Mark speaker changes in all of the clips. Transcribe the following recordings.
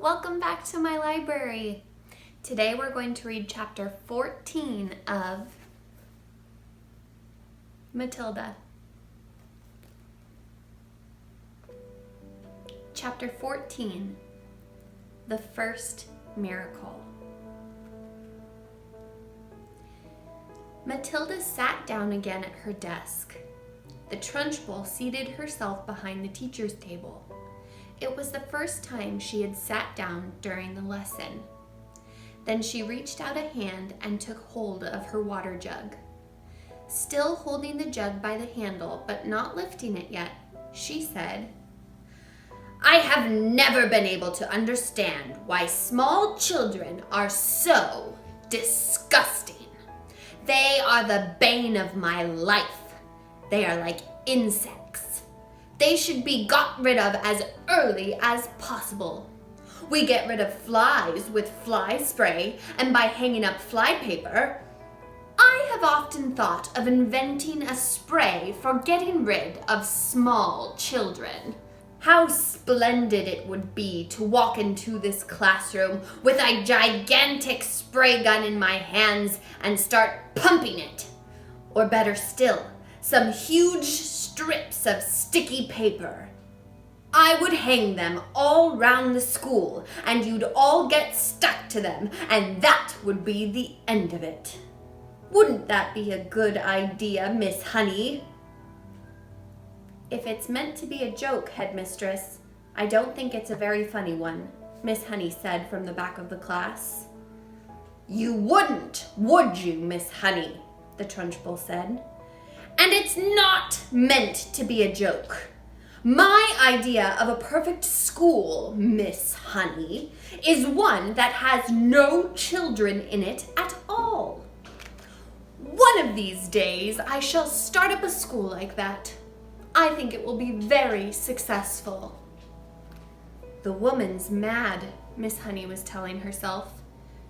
Speaker 1: Welcome back to my library. Today we're going to read chapter 14 of Matilda. Chapter 14, The First Miracle. Matilda sat down again at her desk. The Trunchbull seated herself behind the teacher's table. It was the first time she had sat down during the lesson. Then she reached out a hand and took hold of her water jug. Still holding the jug by the handle, but not lifting it yet, she said, "I have never been able to understand why small children are so disgusting. They are the bane of my life. They are like insects. They should be got rid of as early as possible. We get rid of flies with fly spray and by hanging up fly paper. I have often thought of inventing a spray for getting rid of small children. How splendid it would be to walk into this classroom with a gigantic spray gun in my hands and start pumping it. Or better still, some huge strips of sticky paper. I would hang them all round the school and you'd all get stuck to them, and that would be the end of it. Wouldn't that be a good idea, Miss Honey?" "If it's meant to be a joke, headmistress, I don't think it's a very funny one," Miss Honey said from the back of the class. "You wouldn't, would you, Miss Honey?" the Trunchbull said. "And it's not meant to be a joke. My idea of a perfect school, Miss Honey, is one that has no children in it at all. One of these days, I shall start up a school like that. I think it will be very successful." "The woman's mad," Miss Honey was telling herself.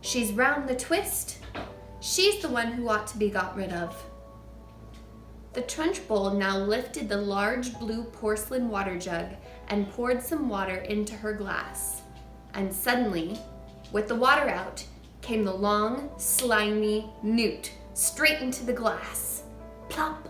Speaker 1: "She's round the twist. She's the one who ought to be got rid of." The Trunchbull now lifted the large blue porcelain water jug and poured some water into her glass. And suddenly, with the water out, came the long, slimy newt straight into the glass. Plop!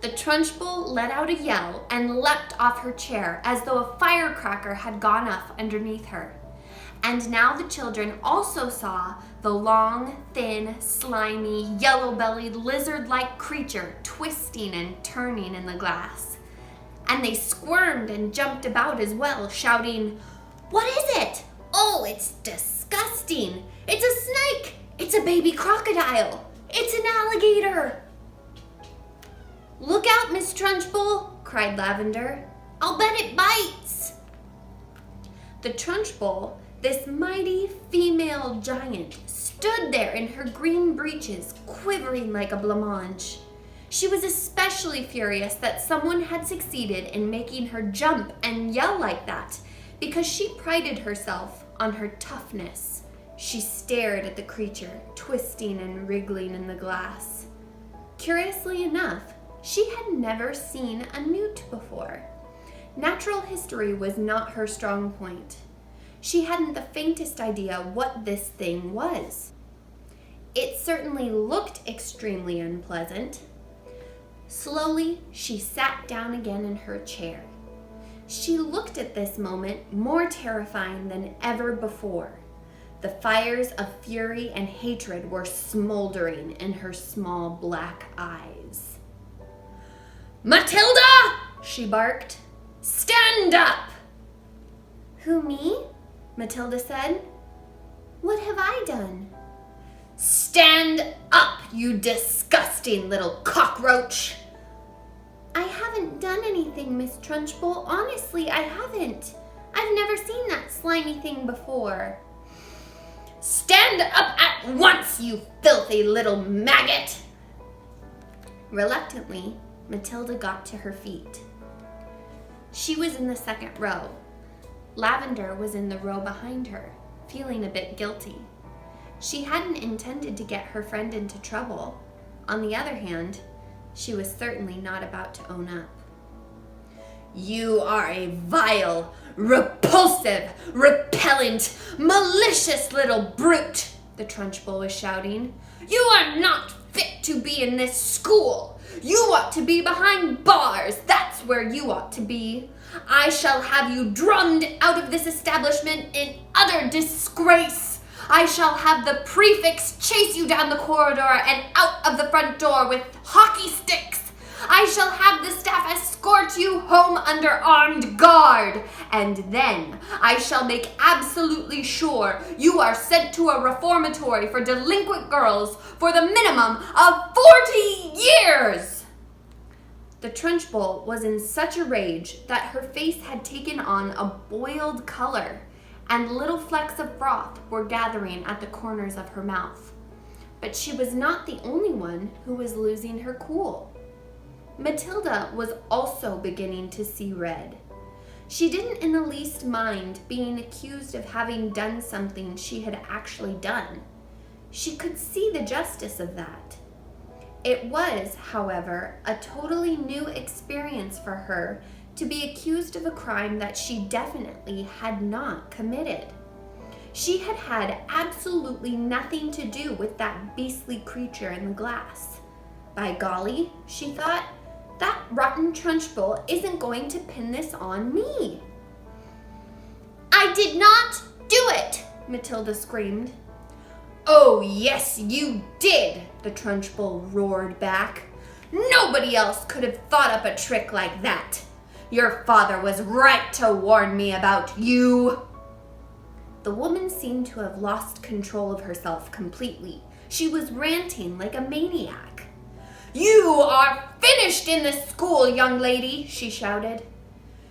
Speaker 1: The Trunchbull let out a yell and leapt off her chair as though a firecracker had gone off underneath her. And now the children also saw the long, thin, slimy, yellow-bellied, lizard-like creature twisting and turning in the glass. And they squirmed and jumped about as well, shouting, "What is it? Oh, it's disgusting! It's a snake! It's a baby crocodile! It's an alligator!" "Look out, Miss Trunchbull!" cried Lavender. "I'll bet it bites!" The Trunchbull, this mighty female giant, stood there in her green breeches, quivering like a blancmange. She was especially furious that someone had succeeded in making her jump and yell like that, because she prided herself on her toughness. She stared at the creature, twisting and wriggling in the glass. Curiously enough, she had never seen a newt before. Natural history was not her strong point. She hadn't the faintest idea what this thing was. It certainly looked extremely unpleasant. Slowly, she sat down again in her chair. She looked at this moment more terrifying than ever before. The fires of fury and hatred were smoldering in her small black eyes. "Matilda!" she barked. "Stand up!" "Who, me?" Matilda said. "What have I done?" "Stand up, you disgusting little cockroach!" "I haven't done anything, Miss Trunchbull. Honestly, I haven't. I've never seen that slimy thing before." "Stand up at once, you filthy little maggot!" Reluctantly, Matilda got to her feet. She was in the second row. Lavender was in the row behind her, feeling a bit guilty. She hadn't intended to get her friend into trouble. On the other hand, she was certainly not about to own up. "You are a vile, Repulsive, repellent, malicious little brute, the Trunchbull was shouting. You are not fit to be in this school. You ought to be behind bars. That's where you ought to be. I shall have you drummed out of this establishment in utter disgrace. I shall have the prefects chase you down the corridor and out of the front door with hockey sticks. I shall have the staff escort you home under armed guard. And then I shall make absolutely sure you are sent to a reformatory for delinquent girls for the minimum of 40 years. The Trunchbull was in such a rage that her face had taken on a boiled color, and little flecks of froth were gathering at the corners of her mouth. But she was not the only one who was losing her cool. Matilda was also beginning to see red. She didn't in the least mind being accused of having done something she had actually done. She could see the justice of that. It was, however, a totally new experience for her to be accused of a crime that she definitely had not committed. She had had absolutely nothing to do with that beastly creature in the glass. By golly, she thought, that rotten Trunchbull isn't going to pin this on me. I did not do it, Matilda screamed. Oh, yes, you did, the Trunchbull roared back. Nobody else could have thought up a trick like that. Your father was right to warn me about you. The woman seemed to have lost control of herself completely. She was ranting like a maniac. You are finished in this school, young lady, she shouted.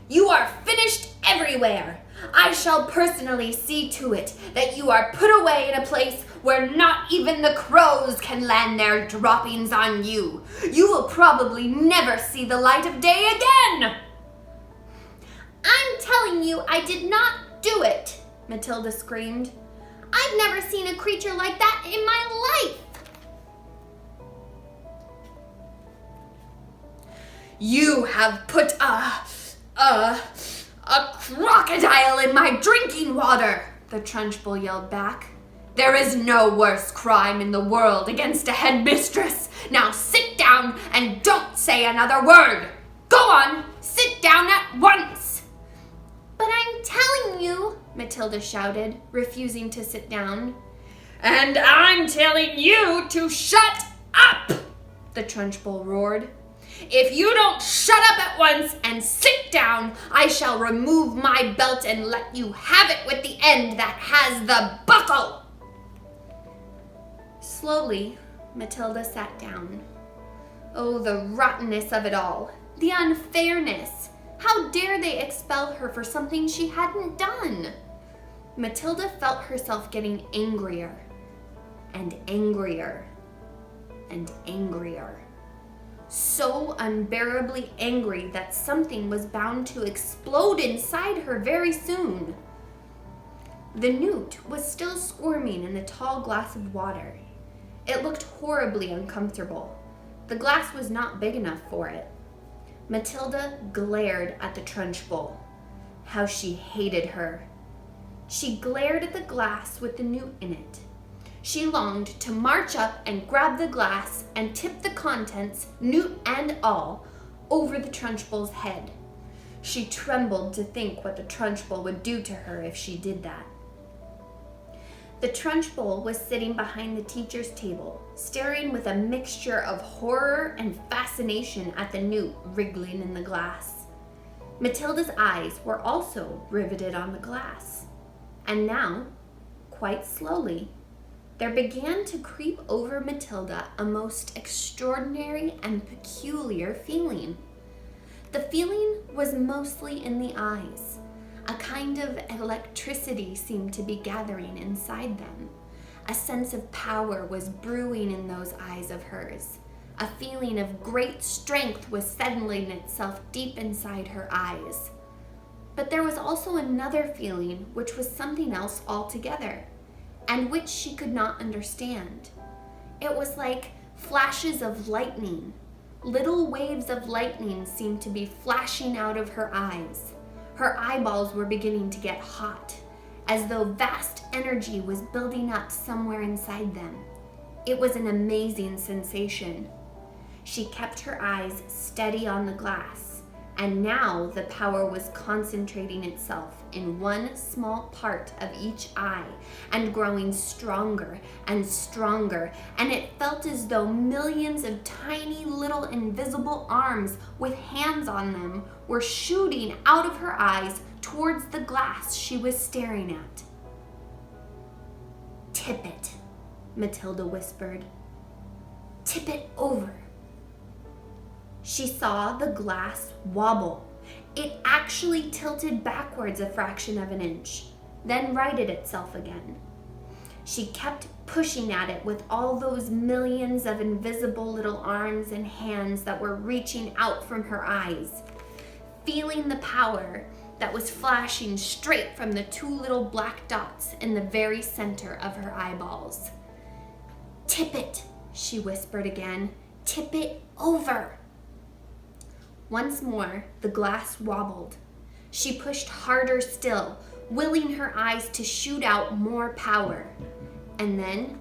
Speaker 1: You are finished everywhere. I shall personally see to it that you are put away in a place where not even the crows can land their droppings on you. You will probably never see the light of day again. I'm telling you I did not do it, Matilda screamed. I've never seen a creature like that in my life. You have put a crocodile in my drinking water, the Trunchbull yelled back. There is no worse crime in the world against a headmistress. Now sit down and don't say another word. Go on, sit down at once. But I'm telling you, Matilda shouted, refusing to sit down. And I'm telling you to shut up, the Trunchbull roared. If you don't shut up at once and sit down, I shall remove my belt and let you have it with the end that has the buckle. Slowly, Matilda sat down. Oh, the rottenness of it all. The unfairness. How dare they expel her for something she hadn't done? Matilda felt herself getting angrier and angrier and angrier. So unbearably angry that something was bound to explode inside her very soon. The newt was still squirming in the tall glass of water. It looked horribly uncomfortable. The glass was not big enough for it. Matilda glared at the Trunchbull. How she hated her. She glared at the glass with the newt in it. She longed to march up and grab the glass and tip the contents, newt and all, over the Trunchbull's head. She trembled to think what the Trunchbull would do to her if she did that. The Trunchbull was sitting behind the teacher's table, staring with a mixture of horror and fascination at the newt wriggling in the glass. Matilda's eyes were also riveted on the glass. And now, quite slowly, there began to creep over Matilda a most extraordinary and peculiar feeling. The feeling was mostly in the eyes. A kind of electricity seemed to be gathering inside them. A sense of power was brewing in those eyes of hers. A feeling of great strength was settling itself deep inside her eyes. But there was also another feeling which was something else altogether, and which she could not understand. It was like flashes of lightning. Little waves of lightning seemed to be flashing out of her eyes. Her eyeballs were beginning to get hot, as though vast energy was building up somewhere inside them. It was an amazing sensation. She kept her eyes steady on the glass, and now the power was concentrating itself in one small part of each eye and growing stronger and stronger, and it felt as though millions of tiny little invisible arms with hands on them were shooting out of her eyes towards the glass she was staring at. "Tip it," Matilda whispered. "Tip it over." She saw the glass wobble. It actually tilted backwards a fraction of an inch, then righted itself again. She kept pushing at it with all those millions of invisible little arms and hands that were reaching out from her eyes, feeling the power that was flashing straight from the two little black dots in the very center of her eyeballs. "Tip it," she whispered again. "Tip it over." Once more, the glass wobbled. She pushed harder still, willing her eyes to shoot out more power. And then,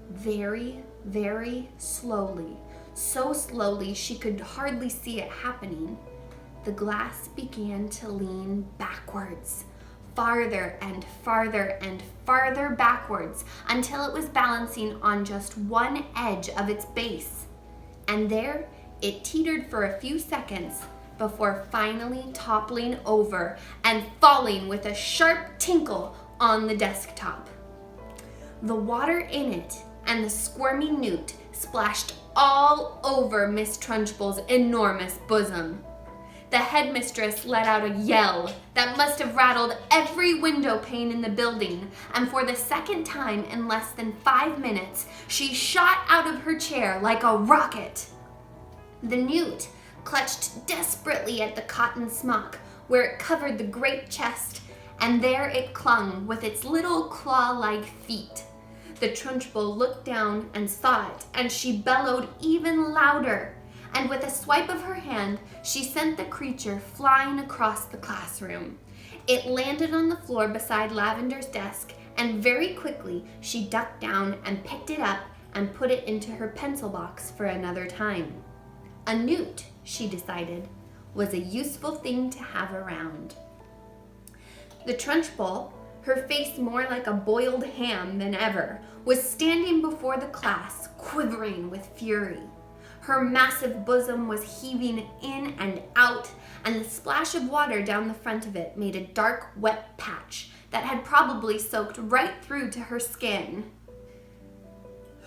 Speaker 1: very, very slowly, so slowly she could hardly see it happening, the glass began to lean backwards, farther and farther and farther backwards, until it was balancing on just one edge of its base. And there it teetered for a few seconds before finally toppling over and falling with a sharp tinkle on the desktop. The water in it and the squirming newt splashed all over Miss Trunchbull's enormous bosom. The headmistress let out a yell that must have rattled every window pane in the building, and for the second time in less than 5 minutes, she shot out of her chair like a rocket. The newt clutched desperately at the cotton smock where it covered the great chest, and there it clung with its little claw-like feet. The Trunchbull looked down and saw it, and she bellowed even louder, and with a swipe of her hand, she sent the creature flying across the classroom. It landed on the floor beside Lavender's desk, and very quickly she ducked down and picked it up and put it into her pencil box for another time. A newt, she decided, was a useful thing to have around. The Trunchbull, her face more like a boiled ham than ever, was standing before the class, quivering with fury. Her massive bosom was heaving in and out, and the splash of water down the front of it made a dark, wet patch that had probably soaked right through to her skin.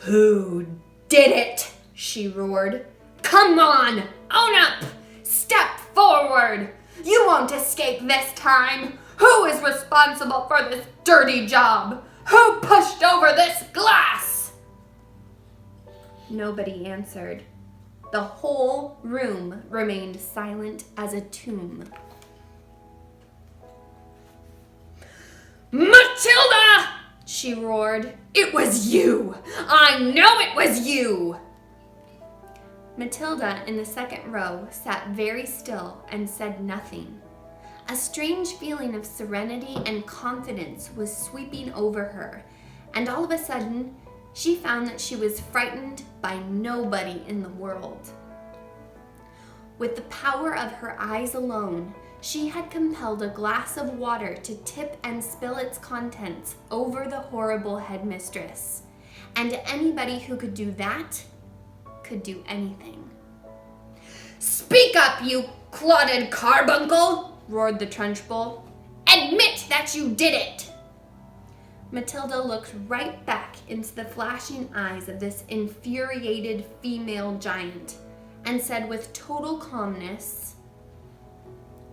Speaker 1: "Who did it?" she roared. "Come on, own up! Step forward! You won't escape this time! Who is responsible for this dirty job? Who pushed over this glass?" Nobody answered. The whole room remained silent as a tomb. "Matilda!" she roared. "It was you! I know it was you!" Matilda, in the second row, sat very still and said nothing. A strange feeling of serenity and confidence was sweeping over her, and all of a sudden, she found that she was frightened by nobody in the world. With the power of her eyes alone, she had compelled a glass of water to tip and spill its contents over the horrible headmistress, and anybody who could do that could do anything. "Speak up, you clotted carbuncle!" roared the Trunchbull. "Admit that you did it!" Matilda looked right back into the flashing eyes of this infuriated female giant and said with total calmness,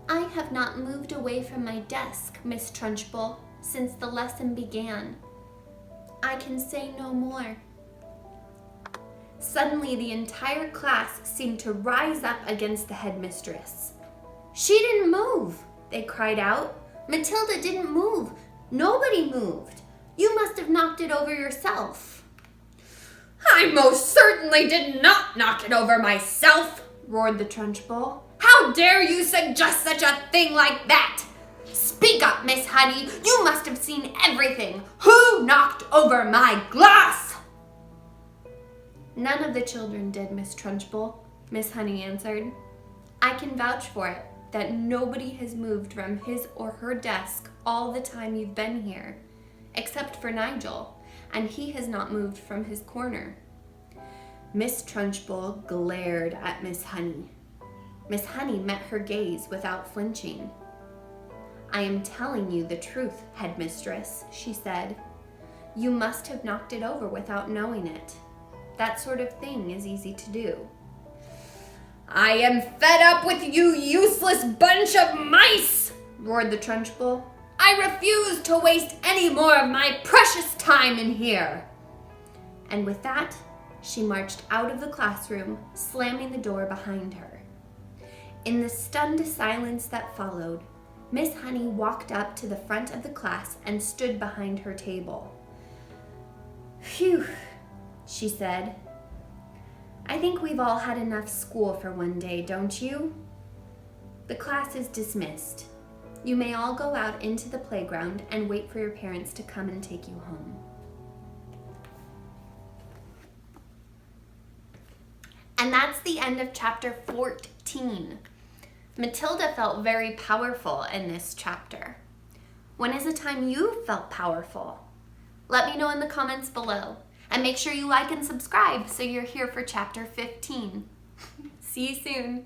Speaker 1: "I have not moved away from my desk, Miss Trunchbull, since the lesson began. I can say no more." Suddenly, the entire class seemed to rise up against the headmistress. "She didn't move," they cried out. "Matilda didn't move. Nobody moved. You must have knocked it over yourself." "I most certainly did not knock it over myself," roared the Trunchbull. "How dare you suggest such a thing like that? Speak up, Miss Honey. You must have seen everything. Who knocked over my glass? None of the children did, Miss Trunchbull, Miss Honey answered. I can vouch for it that nobody has moved from his or her desk all the time you've been here, except for Nigel, and he has not moved from his corner. Miss Trunchbull glared at Miss Honey. Miss Honey met her gaze without flinching. I am telling you the truth, headmistress, she said. You must have knocked it over without knowing it. That sort of thing is easy to do. I am fed up with you useless bunch of mice, roared the Trunchbull. I refuse to waste any more of my precious time in here. And with that, she marched out of the classroom, slamming the door behind her. In the stunned silence that followed, Miss Honey walked up to the front of the class and stood behind her table. Phew, she said. I think we've all had enough school for one day, don't you? The class is dismissed. You may all go out into the playground and wait for your parents to come and take you home. And that's the end of chapter 14. Matilda felt very powerful in this chapter. When is the time you felt powerful? Let me know in the comments below. And make sure you like and subscribe so you're here for chapter 15. See you soon.